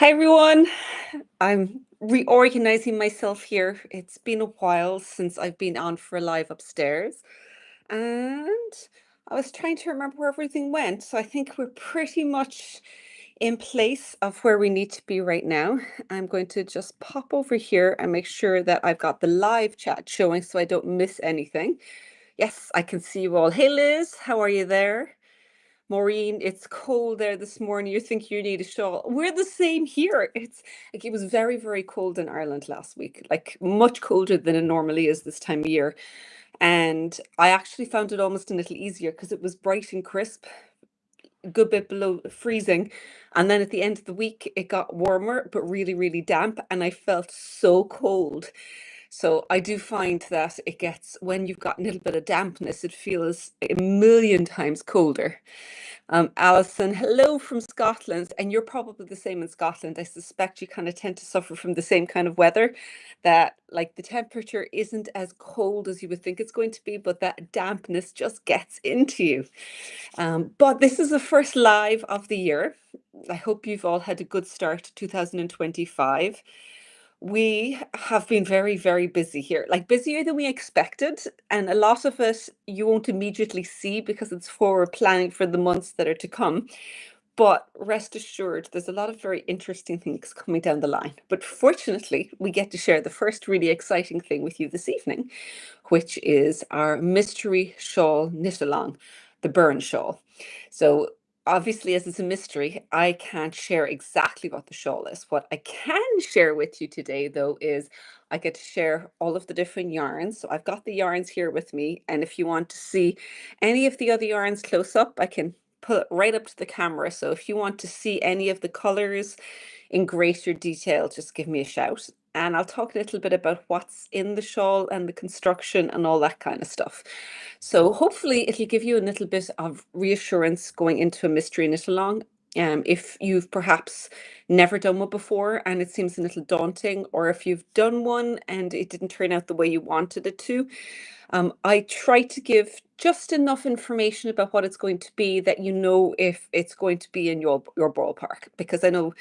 Hi everyone. I'm reorganizing myself here. It's been a while since I've been on for live upstairs, and I was trying to remember where everything went. So I think we're pretty much in place of where we need to be right now. I'm going to just pop over here and make sure that I've got the live chat showing so I don't miss anything. Yes, I can see you all. Hey Liz, how are you there? Maureen, it's cold there this morning. You think you need a shawl. We're the same here. It's like it was very, very cold in Ireland last week, like much colder than it normally is this time of year. And I actually found it almost a little easier because it was bright and crisp, a good bit below freezing. And then at the end of the week, it got warmer, but really, really damp. And I felt so cold. So I do find that it gets, when you've got a little bit of dampness, it feels a million times colder. Alison, hello from Scotland, and you're probably the same in Scotland. I suspect you kind of tend to suffer from the same kind of weather, that like the temperature isn't as cold as you would think it's going to be, but that dampness just gets into you. But this is the first live of the year. I hope you've all had a good start to 2025. We have been very, very busy here, like busier than we expected. And a lot of it you won't immediately see because it's forward planning for the months that are to come. But rest assured, there's a lot of very interesting things coming down the line. But fortunately, we get to share the first really exciting thing with you this evening, which is our mystery shawl knit along, the Burn shawl. So obviously, as it's a mystery, I can't share exactly what the shawl is. What I can share with you today, though, is I get to share all of the different yarns. So I've got the yarns here with me. And if you want to see any of the other yarns close up, I can pull it right up to the camera. So if you want to see any of the colors in greater detail, just give me a shout. And I'll talk a little bit about what's in the shawl and the construction and all that kind of stuff. So hopefully it'll give you a little bit of reassurance going into a mystery knit along. If you've perhaps never done one before and it seems a little daunting, or if you've done one and it didn't turn out the way you wanted it to, I try to give just enough information about what it's going to be that you know if it's going to be in your ballpark. Because I know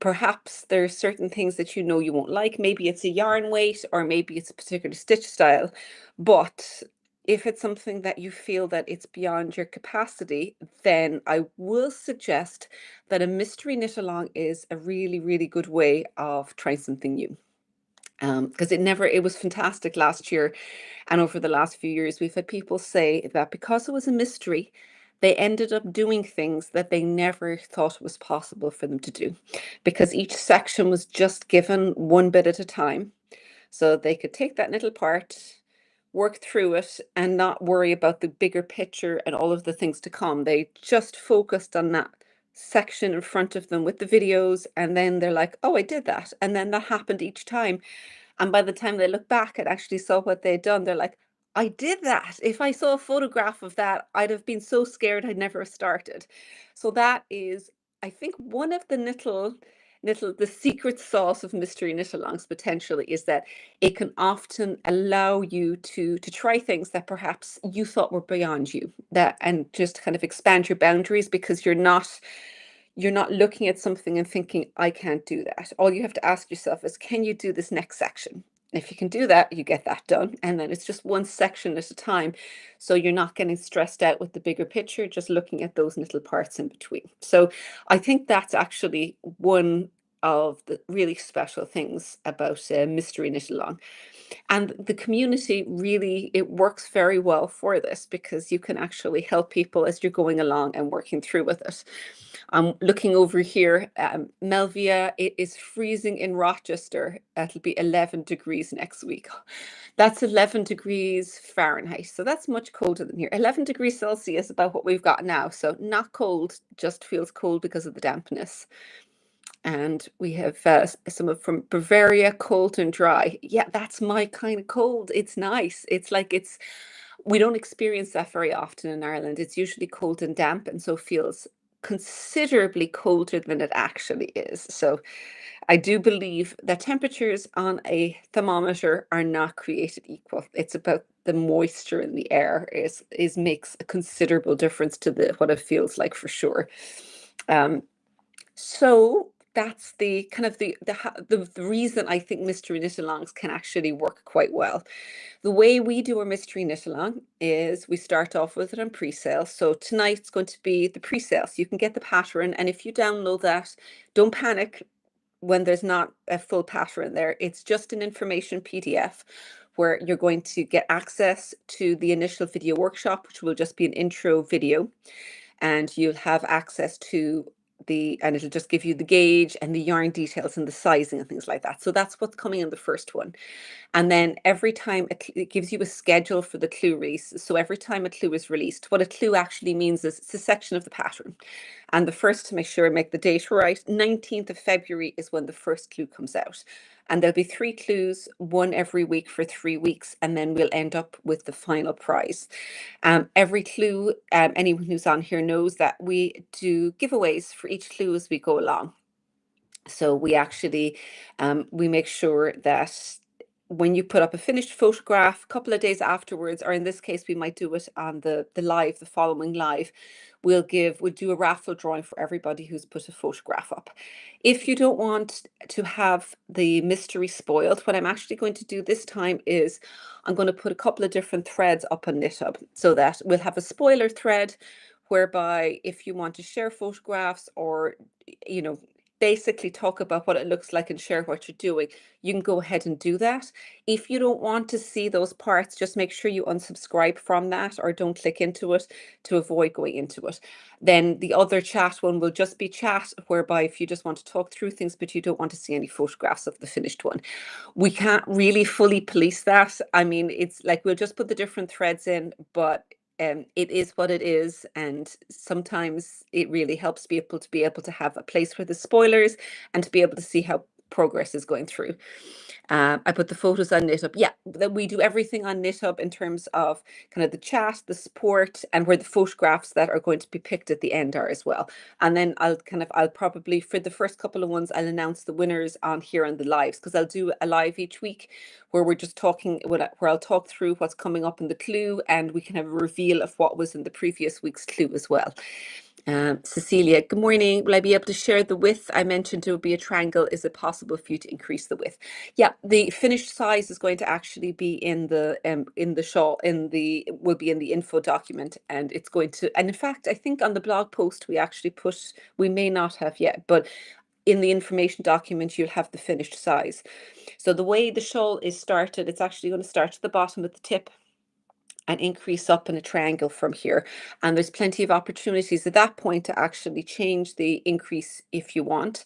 perhaps there's certain things that you know you won't like. Maybe it's a yarn weight or maybe it's a particular stitch style. But if it's something that you feel that it's beyond your capacity, then I will suggest that a mystery knit along is a really, really good way of trying something new. Because it was fantastic last year. And over the last few years, we've had people say that because it was a mystery, they ended up doing things that they never thought was possible for them to do. Because each section was just given one bit at a time. So they could take that little part, work through it, and not worry about the bigger picture and all of the things to come. They just focused on that section in front of them with the videos, and then they're like, oh, I did that. And then that happened each time. And by the time they look back and actually saw what they'd done, they're like, I did that. If I saw a photograph of that, I'd have been so scared I'd never have started. So that is, I think, one of the the secret sauce of mystery knit-alongs potentially is that it can often allow you to try things that perhaps you thought were beyond you, that and just kind of expand your boundaries because you're not looking at something and thinking, I can't do that. All you have to ask yourself is, can you do this next section? If you can do that, you get that done. And then it's just one section at a time. So you're not getting stressed out with the bigger picture, just looking at those little parts in between. So I think that's actually one of the really special things about Mystery Knit Along. And the community really, it works very well for this because you can actually help people as you're going along and working through with it. I'm looking over here, Melvia, it is freezing in Rochester. It'll be 11 degrees next week. That's 11 degrees Fahrenheit. So that's much colder than here. 11 degrees Celsius, about what we've got now. So not cold, just feels cold because of the dampness. And we have some from Bavaria, cold and dry. Yeah, that's my kind of cold. It's nice. We don't experience that very often in Ireland. It's usually cold and damp, and so feels considerably colder than it actually is. So I do believe that temperatures on a thermometer are not created equal. It's about the moisture in the air is makes a considerable difference to the what it feels like for sure. So that's the kind of the reason I think mystery knit-alongs can actually work quite well. The way we do our mystery knit-along is we start off with it on pre-sale. So tonight's going to be the pre-sale. So you can get the pattern, and if you download that, don't panic when there's not a full pattern there. It's just an information PDF where you're going to get access to the initial video workshop, which will just be an intro video, and you'll have access to and it'll just give you the gauge and the yarn details and the sizing and things like that. So that's what's coming in the first one. And then every time it gives you a schedule for the clue release. So every time a clue is released, what a clue actually means is it's a section of the pattern. And the first, to make sure I make the date right, 19th of February is when the first clue comes out. And there'll be 3 clues, one every week for 3 weeks, and then we'll end up with the final prize. Every clue, anyone who's on here knows that we do giveaways for each clue as we go along. So we actually, we make sure that when you put up a finished photograph, a couple of days afterwards, or in this case, we might do it on the live, the following live, we'll do a raffle drawing for everybody who's put a photograph up. If you don't want to have the mystery spoiled, what I'm actually going to do this time is I'm going to put a couple of different threads up on KnitHub so that we'll have a spoiler thread whereby if you want to share photographs or, you know, basically talk about what it looks like and share what you're doing, you can go ahead and do that. If you don't want to see those parts, just make sure you unsubscribe from that or don't click into it to avoid going into it. Then the other chat one will just be chat, whereby if you just want to talk through things but you don't want to see any photographs of the finished one. We can't really fully police that. I mean, it's like we'll just put the different threads in, but it is what it is, and sometimes it really helps people to be able to have a place for the spoilers and to be able to see how progress is going through. I put the photos on KnitHub. Yeah, that we do everything on KnitHub in terms of kind of the chat, the support, and where the photographs that are going to be picked at the end are as well. And then I'll probably, for the first couple of ones, I'll announce the winners on here on the lives, because I'll do a live each week where we're just talking, where I'll talk through what's coming up in the clue, and we can have a reveal of what was in the previous week's clue as well. Cecilia, good morning. Will I be able to share the width? I mentioned it would be a triangle. Is it possible for you to increase the width? Yeah, the finished size is going to actually be in the shawl, will be in the info document, and it's going to, and in fact, I think on the blog post we actually put, we may not have yet, but in the information document you'll have the finished size. So the way the shawl is started, it's actually going to start at the bottom at the tip and increase up in a triangle from here. And there's plenty of opportunities at that point to actually change the increase if you want.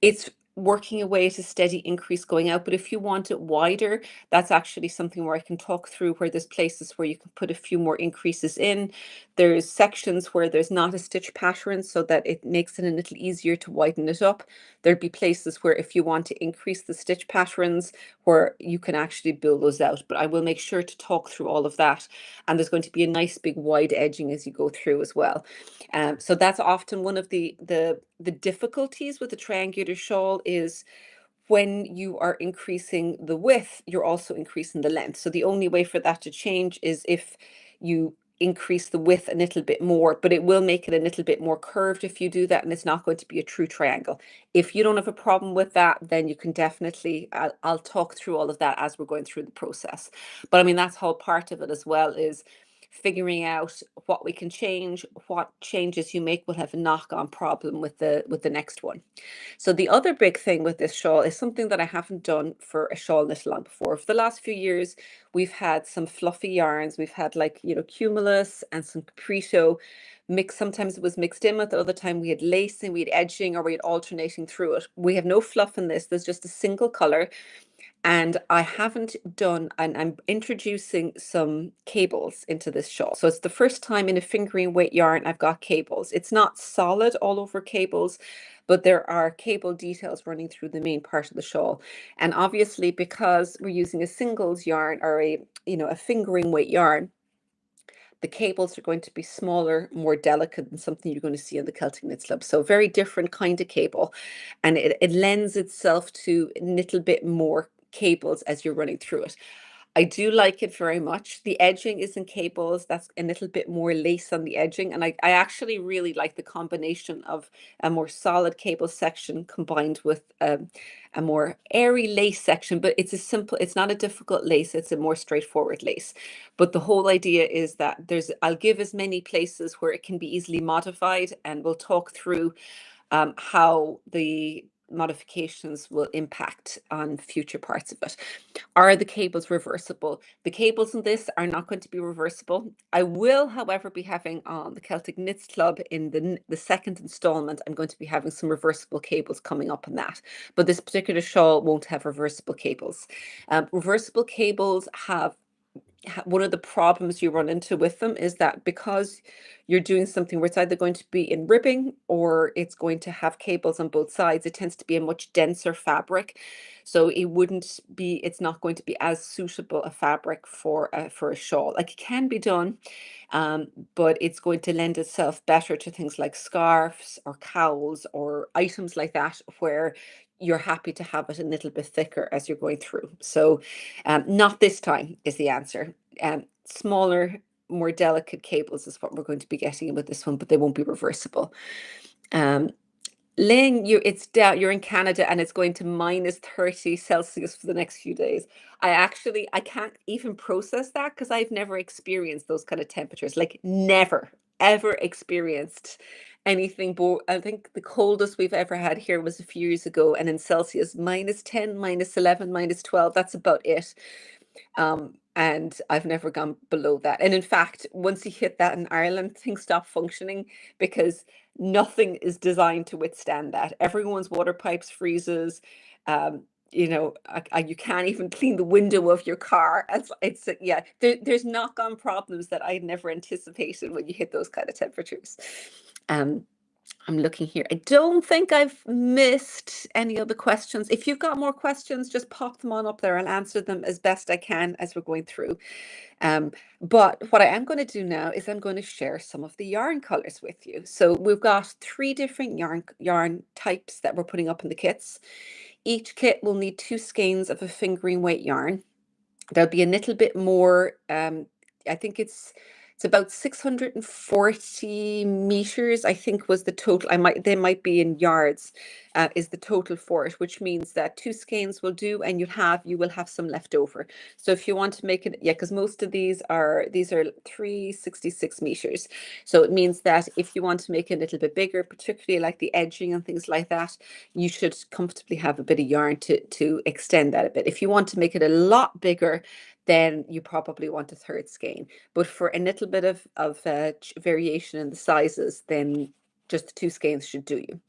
It's working away at a steady increase going out, but if you want it wider, that's actually something where I can talk through, where there's places where you can put a few more increases in. There's sections where there's not a stitch pattern, so that it makes it a little easier to widen it up. There'd be places where if you want to increase the stitch patterns, where you can actually build those out, but I will make sure to talk through all of that. And there's going to be a nice big wide edging as you go through as well. So that's often one of the difficulties with the triangular shawl, is when you are increasing the width, you're also increasing the length. So the only way for that to change is if you increase the width a little bit more, but it will make it a little bit more curved if you do that, and it's not going to be a true triangle. If you don't have a problem with that, then you can definitely, I'll talk through all of that as we're going through the process. But I mean, that's whole part of it as well, is figuring out what we can change. What changes you make will have a knock-on problem with the next one. So the other big thing with this shawl is something that I haven't done for a shawl knit along before. For the last few years, we've had some fluffy yarns. We've had, like, cumulus and some caprito mixed. Sometimes it was mixed in with, the other time we had lacing, we had edging, or we had alternating through it. We have no fluff in this. There's just a single color. And I haven't done, and I'm introducing some cables into this shawl. So it's the first time in a fingering weight yarn I've got cables. It's not solid all over cables, but there are cable details running through the main part of the shawl. And obviously, because we're using a singles yarn, or a fingering weight yarn, the cables are going to be smaller, more delicate than something you're going to see in the Celtic Knit Slub. So very different kind of cable. And it lends itself to a little bit more cables as you're running through it. I do like it very much. The edging is in cables. That's a little bit more lace on the edging. And I actually really like the combination of a more solid cable section combined with a more airy lace section. But it's not a difficult lace. It's a more straightforward lace. But the whole idea is that I'll give as many places where it can be easily modified, and we'll talk through how the modifications will impact on future parts of it. Are the cables reversible? The cables in this are not going to be reversible. I will, however, be having on the Celtic Knits Club in the second installment, I'm going to be having some reversible cables coming up on that. But this particular shawl won't have reversible cables. Reversible cables have one of the problems you run into with them is that because you're doing something where it's either going to be in ribbing or it's going to have cables on both sides, it tends to be a much denser fabric. So it's not going to be as suitable a fabric for a shawl. Like, it can be done, um, but it's going to lend itself better to things like scarves or cowls or items like that, where you're happy to have it a little bit thicker as you're going through. So not this time is the answer. Smaller, more delicate cables is what we're going to be getting with this one, but they won't be reversible. Um, Lynn, it's down. You're in Canada, and it's going to -30 Celsius for the next few days. I can't even process that because I've never experienced those kind of temperatures. Like, never, ever experienced anything. But I think the coldest we've ever had here was a few years ago, and in Celsius, -10, -11, -12. That's about it. And I've never gone below that. And in fact, once you hit that in Ireland, things stop functioning because nothing is designed to withstand that. Everyone's water pipes freezes. Um, you can't even clean the window of your car. Yeah, there's knock-on problems that I'd never anticipated when you hit those kind of temperatures. Um, I'm looking here. I don't think I've missed any other questions. If you've got more questions, just pop them on up there. I'll answer them as best I can as we're going through. But what I am going to do now is I'm going to share some of the yarn colors with you. So we've got 3 different yarn types that we're putting up in the kits. Each kit will need 2 skeins of a fingering weight yarn. There'll be a little bit more, I think it's about 640 meters, I think was the total. They might be in yards, is the total for it, which means that 2 skeins will do, and you will have some left over. So if you want to make it, yeah, because most of these are 366 meters. So it means that if you want to make it a little bit bigger, particularly like the edging and things like that, you should comfortably have a bit of yarn to extend that a bit. If you want to make it a lot bigger, then you probably want a 3rd skein. But for a little bit of variation in the sizes, then just the 2 skeins should do you.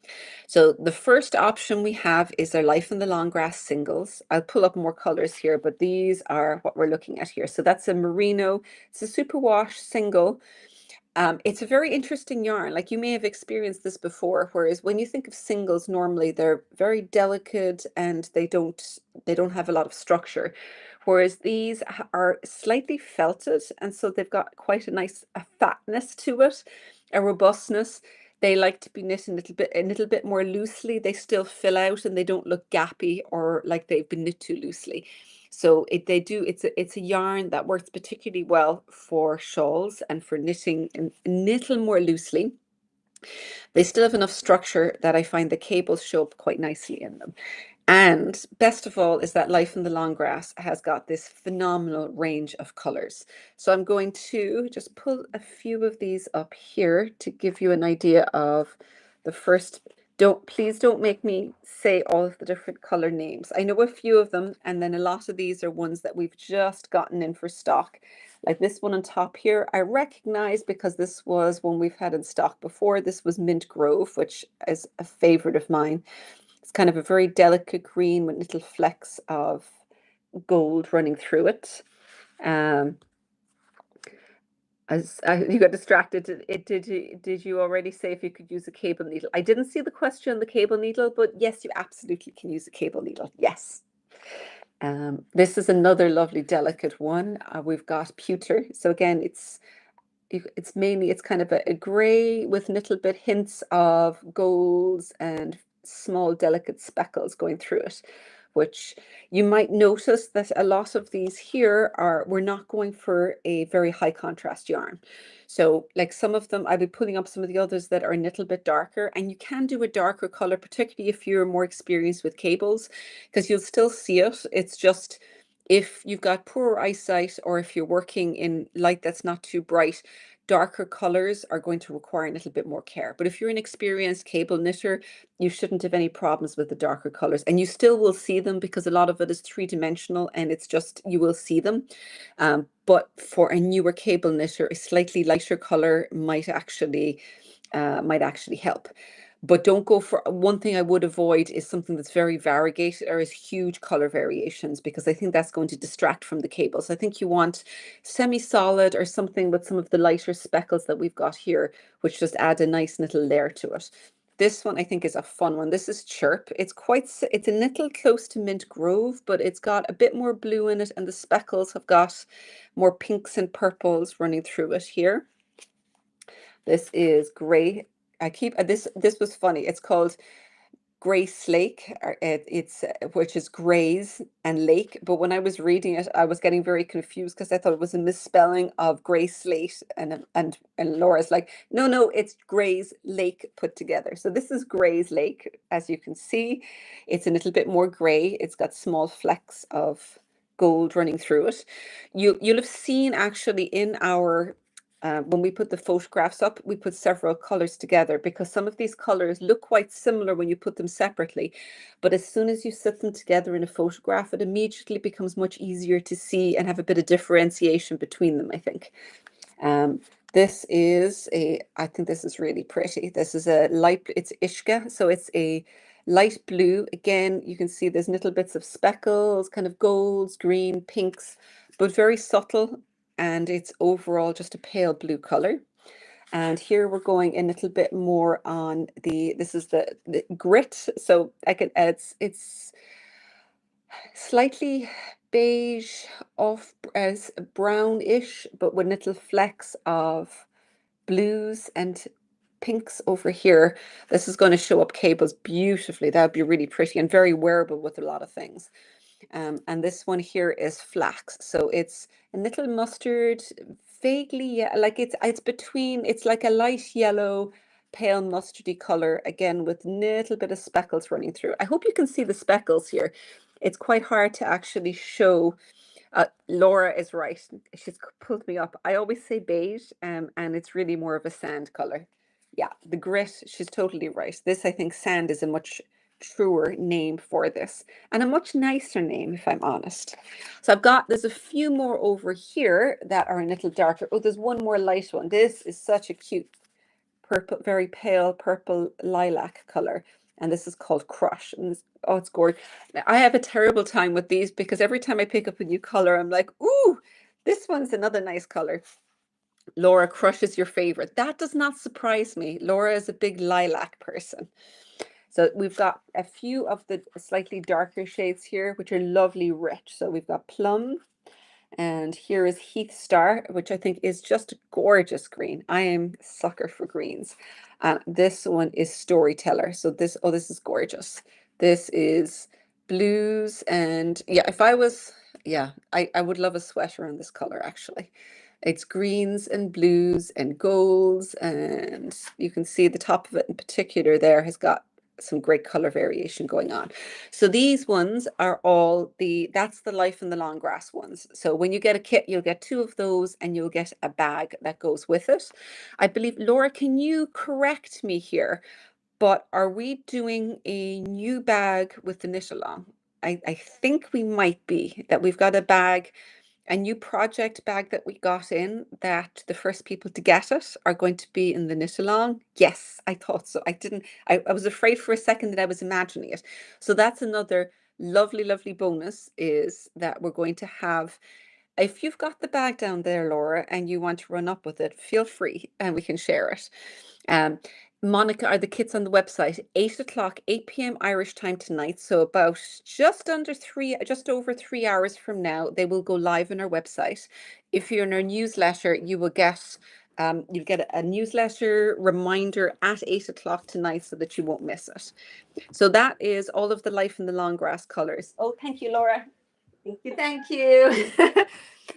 So the first option we have is our Life in the Long Grass singles. I'll pull up more colors here, but these are what we're looking at here. So that's a merino. It's a superwash single. It's a very interesting yarn. Like, you may have experienced this before, whereas when you think of singles, normally they're very delicate and they don't have a lot of structure. Whereas these are slightly felted, and so they've got quite a fatness to it, a robustness. They like to be knit a little bit more loosely. They still fill out and they don't look gappy or like they've been knit too loosely. So it's a yarn that works particularly well for shawls and for knitting and knitting more loosely. They still have enough structure that I find the cables show up quite nicely in them. And best of all is that Life in the Long Grass has got this phenomenal range of colors. So I'm going to just pull a few of these up here to give you an idea of the first. Please don't make me say all of the different color names. I know a few of them, and then a lot of these are ones that we've just gotten in for stock. Like this one on top here, I recognize because this was one we've had in stock before. This was Mint Grove, which is a favorite of mine. It's kind of a very delicate green with little flecks of gold running through it. Um, you got distracted. Did you already say if you could use a cable needle? I didn't see the question on the cable needle, but yes, you absolutely can use a cable needle. Yes. This is another lovely delicate one. We've got pewter. So again, it's kind of a gray with little bit hints of golds and small delicate speckles going through it. which you might notice that a lot of these here we're not going for a very high contrast yarn. So like some of them, I'll be putting up some of the others that are a little bit darker, and you can do a darker color, particularly if you're more experienced with cables, because you'll still see it. It's just if you've got poor eyesight or if you're working in light that's not too bright, darker colors are going to require a little bit more care. But if you're an experienced cable knitter, you shouldn't have any problems with the darker colors, and you still will see them because a lot of it is three-dimensional and it's just you will see them. But for a newer cable knitter, a slightly lighter color might actually help. But don't go for one thing I would avoid is something that's very variegated or is huge color variations, because I think that's going to distract from the cables. I think you want semi-solid or something with some of the lighter speckles that we've got here, which just add a nice little layer to it. This one I think is a fun one. This is Chirp. It's a little close to Mint Grove, but it's got a bit more blue in it, and the speckles have got more pinks and purples running through it here. This is gray. This was funny. It's called Gray Slake, which is grays and lake. But when I was reading it, I was getting very confused because I thought it was a misspelling of gray slate, and Laura's like, no, it's Gray's Lake put together. So this is Gray's Lake. As you can see, it's a little bit more gray. It's got small flecks of gold running through it. You'll have seen actually in our when we put the photographs up, we put several colors together because some of these colors look quite similar when you put them separately. But as soon as you sit them together in a photograph, it immediately becomes much easier to see and have a bit of differentiation between them, I think. Um, I think this is really pretty. This is it's Ishka, so it's a light blue. Again, you can see there's little bits of speckles, kind of golds, green, pinks, but very subtle. And it's overall just a pale blue color. And here we're going a little bit more on this is the grit. So it's slightly beige, off as brownish, but with little flecks of blues and pinks over here. This is going to show up cables beautifully. That would be really pretty and very wearable with a lot of things. And this one here is flax. So it's a little mustard, vaguely, yeah, like it's like a light yellow, pale mustardy color, again, with little bit of speckles running through. I hope you can see the speckles here. It's quite hard to actually show. Laura is right. She's pulled me up. I always say beige, and it's really more of a sand color. Yeah, the grit, she's totally right. This, I think, sand is a much truer name for this, and a much nicer name, if I'm honest. So there's a few more over here that are a little darker. Oh, there's one more light one. This is such a cute purple, very pale purple lilac color. And this is called Crush. And oh, it's gorgeous. I have a terrible time with these because every time I pick up a new color, I'm like, ooh, this one's another nice color. Laura, Crush is your favorite. That does not surprise me. Laura is a big lilac person. So we've got a few of the slightly darker shades here, which are lovely rich. So we've got Plum, and here is Heath Star, which I think is just a gorgeous green. I am a sucker for greens. And this one is Storyteller. So this is gorgeous. This is blues, and yeah, I would love a sweater in this color actually. It's greens and blues and golds, and you can see the top of it in particular there has got some great color variation going on. So these ones are all that's the Life in the Long Grass ones. So when you get a kit, you'll get 2 of those and you'll get a bag that goes with it. I believe, Laura, can you correct me here? But are we doing a new bag with the knit along? I think we might be, that we've got a new project bag that we got in, that the first people to get it are going to be in the knit along. Yes, I thought so. I was afraid for a second that I was imagining it. So that's another lovely, lovely bonus, is that we're going to have, if you've got the bag down there, Laura, and you want to run up with it, feel free and we can share it. Monica, are the kits on the website? 8 o'clock, 8 p.m. Irish time tonight. So about just over 3 hours from now, they will go live on our website. If you're in our newsletter, you will get You'll get a newsletter reminder at 8 o'clock tonight so that you won't miss it. So that is all of the Life in the Long Grass colors. Oh, thank you, Laura. Thank you. Thank you.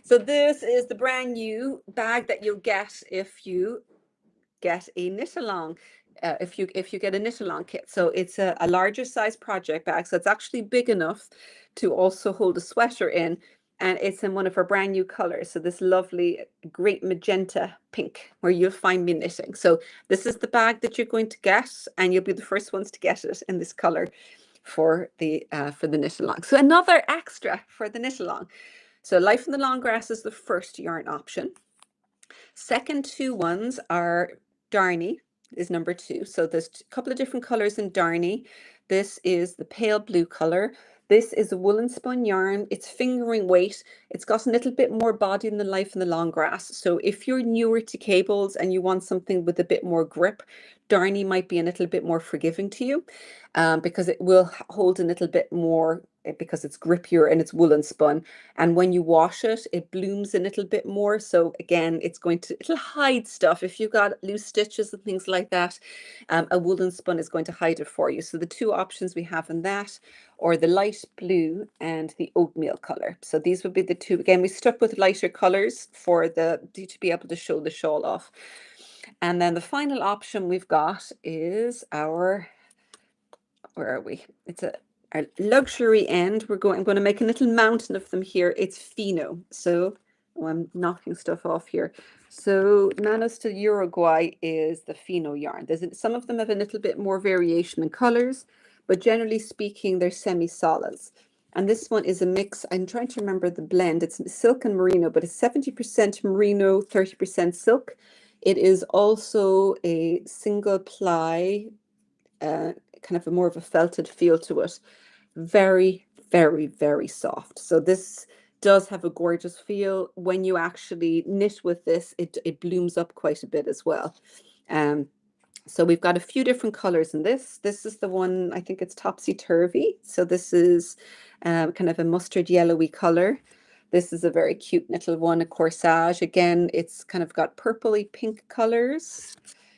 So this is the brand new bag that you'll get if you get a knit along. If you get a knit along kit, so it's a larger size project bag, so it's actually big enough to also hold a sweater in, and it's in one of our brand new colors. So this lovely, great magenta pink, where you'll find me knitting. So this is the bag that you're going to get, and you'll be the first ones to get it in this color for the knit along. So another extra for the knit along. So Life in the Long Grass is the first yarn option. Second two ones are Darny is number 2. So there's a couple of different colors in Darny. This is the pale blue color. This is a woolen spun yarn. It's fingering weight. It's got a little bit more body than the Life in the Long Grass. So if you're newer to cables and you want something with a bit more grip, Darny might be a little bit more forgiving to you, because it will hold a little bit more, because it's grippier and it's woolen spun. And when you wash it, it blooms a little bit more. So again, it'll hide stuff. If you've got loose stitches and things like that, a woolen spun is going to hide it for you. So the two options we have in that, or the light blue and the oatmeal color. So these would be the two. Again, we stuck with lighter colors to be able to show the shawl off. And then the final option we've got is where are we? It's our luxury end. I'm going to make a little mountain of them here. It's Fino. So I'm knocking stuff off here. So Manos to Uruguay is the Fino yarn. Some of them have a little bit more variation in colors, but generally speaking, they're semi-solids. And this one is a mix. I'm trying to remember the blend. It's silk and merino, but it's 70% merino, 30% silk. It is also a single ply, kind of more of a felted feel to it. Very, very, very soft. So this does have a gorgeous feel. When you actually knit with this, it blooms up quite a bit as well. So we've got a few different colors in this. This is the one, I think it's topsy-turvy. So this is kind of a mustard yellowy color. This is a very cute little one, a corsage. Again, it's kind of got purpley pink colors.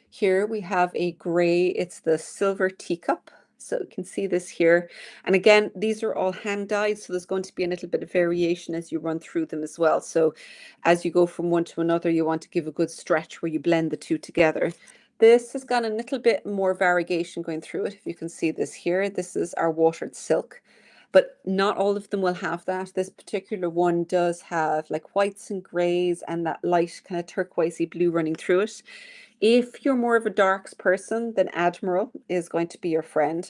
Here we have a gray, it's the silver teacup. So you can see this here. And again, these are all hand dyed, so there's going to be a little bit of variation as you run through them as well. So as you go from one to another, you want to give a good stretch where you blend the two together. This has got a little bit more variegation going through it. If you can see this here, this is our watered silk, but not all of them will have that. This particular one does have like whites and grays and that light kind of turquoisey blue running through it. If you're more of a darks person, then Admiral is going to be your friend.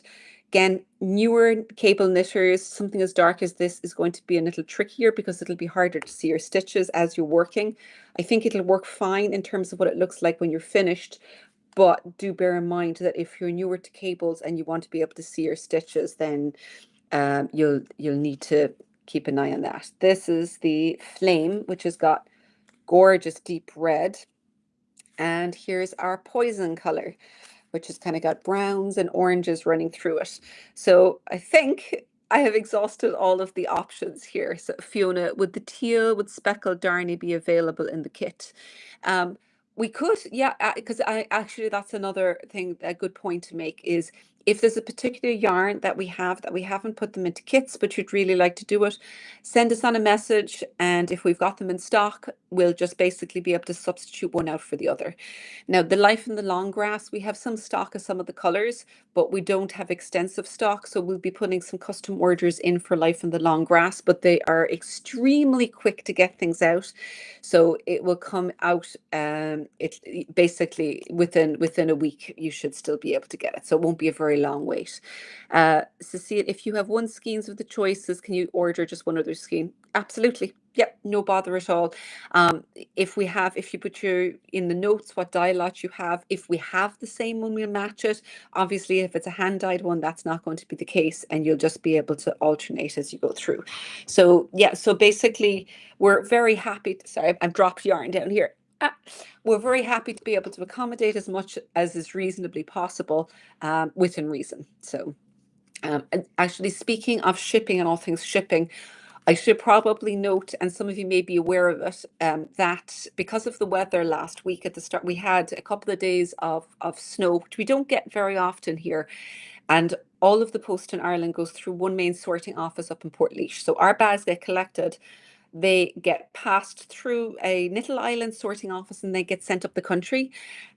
Again, newer cable knitters, something as dark as this is going to be a little trickier because it'll be harder to see your stitches as you're working. I think it'll work fine in terms of what it looks like when you're finished, but do bear in mind that if you're newer to cables and you want to be able to see your stitches, then you'll need to keep an eye on that. This is the Flame, which has got gorgeous deep red. And here's our Poison color, which has kind of got browns and oranges running through it. So I think I have exhausted all of the options here. So Fiona, would the teal with speckled darny be available in the kit? We could, yeah, because that's another thing, a good point to make is if there's a particular yarn that we haven't put them into kits, but you'd really like to do it, send us on a message, and if we've got them in stock, we'll just basically be able to substitute one out for the other. Now, the Life in the Long Grass, we have some stock of some of the colors, but we don't have extensive stock, so we'll be putting some custom orders in for Life in the Long Grass, but they are extremely quick to get things out. So it will come out, it basically within a week, you should still be able to get it. So it won't be a very long wait. Cecile, if you have one skeins of the choices, can you order just one other skein? Absolutely. Yep, no bother at all. If you put in the notes what dye lot you have, if we have the same one, we'll match it. Obviously, if it's a hand dyed one, that's not going to be the case, and you'll just be able to alternate as you go through. So yeah, so basically, we're very happy. Sorry, I've dropped yarn down here. We're very happy to be able to accommodate as much as is reasonably possible, within reason. So, and actually, speaking of shipping and all things shipping, I should probably note, and some of you may be aware of it, that because of the weather last week at the start, we had a couple of days of snow, which we don't get very often here. And all of the post in Ireland goes through one main sorting office up in Portlaoise. So our bags get collected, they get passed through a little island sorting office, and they get sent up the country.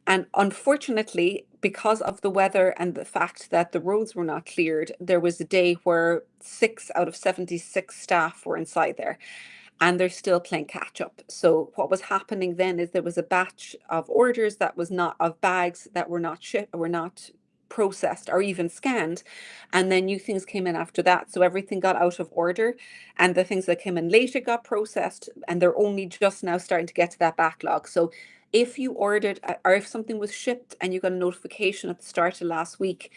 And unfortunately, because of the weather and the fact that the roads were not cleared, there was a day where 6 out of 76 staff were inside there, and they're still playing catch up. So what was happening then is there was a batch of orders that was not of bags that were not shipped, were not processed or even scanned, and then new things came in after that, so everything got out of order, and the things that came in later got processed, and they're only just now starting to get to that backlog. So if you ordered, or if something was shipped and you got a notification at the start of last week,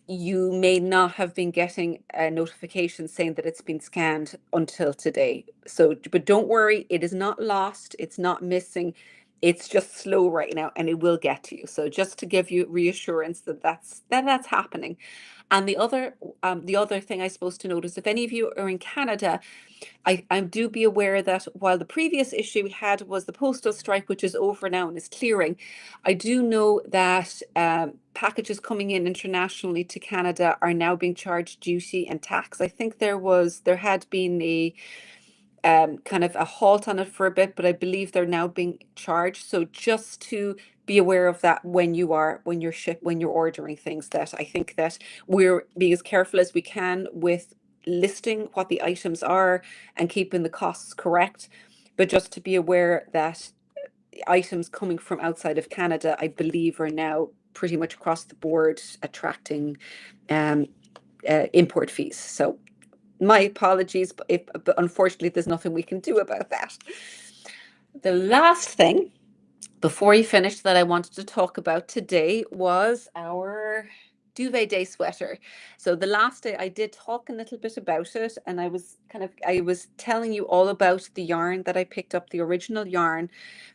you may not have been getting a notification saying that it's been scanned until today. So, but don't worry, it is not lost, it's not missing. It's just slow right now, and it will get to you. So just to give you reassurance that that's happening. And the other thing I suppose to notice, if any of you are in Canada, I do be aware that while the previous issue we had was the postal strike, which is over now and is clearing, I do know that packages coming in internationally to Canada are now being charged duty and tax. I think there had been a kind of a halt on it for a bit, but I believe they're now being charged. So just to be aware of that when you're ordering things, that I think that we're being as careful as we can with listing what the items are and keeping the costs correct. But just to be aware that items coming from outside of Canada, I believe, are now pretty much across the board attracting import fees. So my apologies, but unfortunately, there's nothing we can do about that. The last thing before we finish that I wanted to talk about today was our Duvet Day Sweater. So the last day I did talk a little bit about it, and I was telling you all about the yarn that I picked up, the original yarn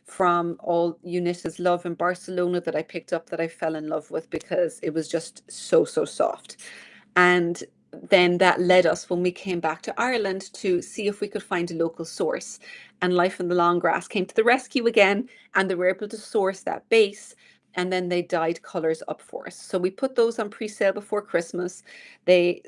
from All You Knit Is Love in Barcelona that I picked up, that I fell in love with because it was just so soft. And then that led us, when we came back to Ireland, to see if we could find a local source. And Life in the Long Grass came to the rescue again, and they were able to source that base, and then they dyed colors up for us. So we put those on pre-sale before Christmas. They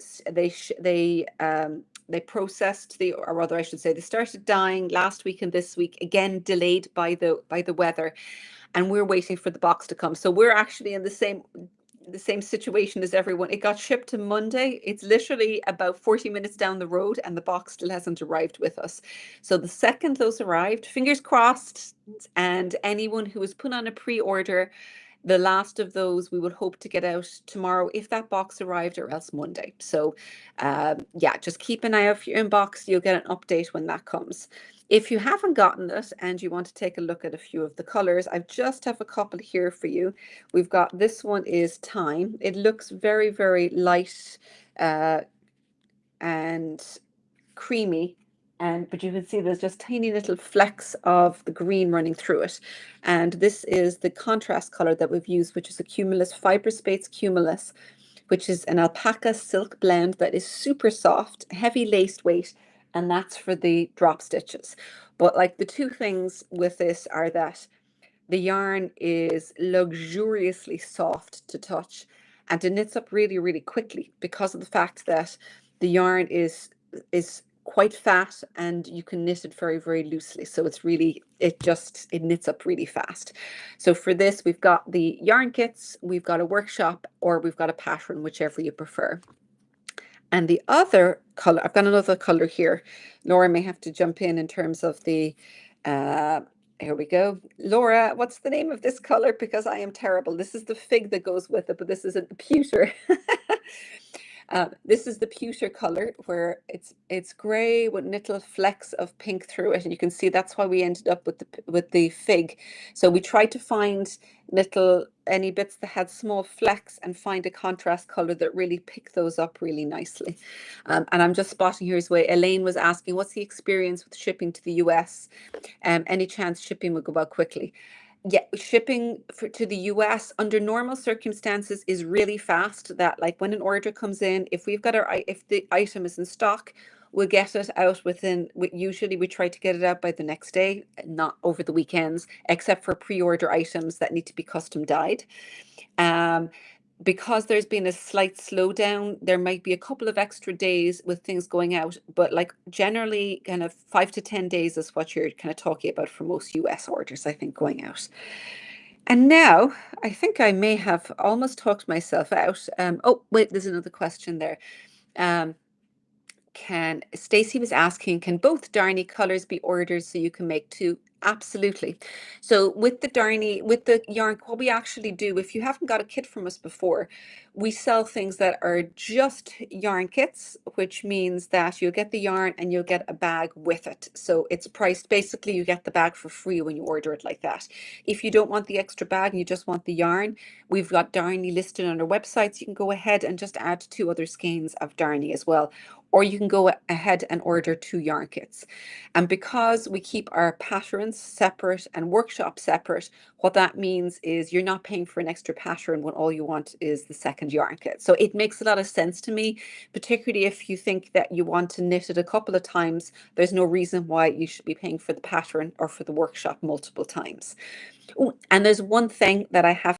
processed or rather I should say, they started dyeing last week and this week, again delayed by the weather, and we're waiting for the box to come. So we're actually in the same situation as everyone. It got shipped to Monday. It's literally about 40 minutes down the road, and the box still hasn't arrived with us. So the second those arrived, fingers crossed, and anyone who has put on a pre-order, the last of those we would hope to get out tomorrow if that box arrived, or else Monday. So yeah, just keep an eye out for your inbox. You'll get an update when that comes. If you haven't gotten it and you want to take a look at a few of the colors, I just have a couple here for you. We've got, this one is Time. It looks very light and creamy, but you can see there's just tiny little flecks of the green running through it. And this is the contrast color that we've used, which is a Cumulus Fiberspace Cumulus, which is an alpaca silk blend that is super soft, heavy laced weight, and that's for the drop stitches. But like, the two things with this are that the yarn is luxuriously soft to touch, and it knits up really quickly because of the fact that the yarn is quite fat, and you can knit it very loosely. So it knits up really fast. So for this, we've got the yarn kits, we've got a workshop, or we've got a pattern, whichever you prefer. And the other color, I've got another color here. Laura may have to jump in terms of the here we go. Laura, what's the name of this color? Because I am terrible. This is the fig that goes with it, but this isn't the pewter. This is the pewter color, where it's gray with little flecks of pink through it, and you can see that's why we ended up with the fig. So we tried to find any bits that had small flecks and find a contrast color that really picked those up really nicely. And I'm just spotting here as well. Elaine was asking, what's the experience with shipping to the US? Any chance shipping would go out quickly? Yeah, shipping to the US under normal circumstances is really fast. That, like, when an order comes in, if the item is in stock, we'll get it out usually we try to get it out by the next day, not over the weekends, except for pre-order items that need to be custom dyed. Um, because there's been a slight slowdown, there might be a couple of extra days with things going out, but like generally kind of 5 to 10 days is what you're kind of talking about for most US orders, I think, going out. And now I think I may have almost talked myself out. Oh, wait, there's another question there. Um, can Stacy was asking, can both Darny colors be ordered so you can make two? Absolutely. So with the yarn, what we actually do, if you haven't got a kit from us before, we sell things that are just yarn kits, which means that you'll get the yarn and you'll get a bag with it. So it's priced, basically you get the bag for free when you order it like that. If you don't want the extra bag and you just want the yarn, we've got Darny listed on our website. So you can go ahead and just add 2 other skeins of Darny as well. Or you can go ahead and order 2 yarn kits. And because we keep our patterns separate and workshop separate, what that means is you're not paying for an extra pattern when all you want is the second yarn kit. So it makes a lot of sense to me, particularly if you think that you want to knit it a couple of times. There's no reason why you should be paying for the pattern or for the workshop multiple times. Ooh, and there's one thing that I have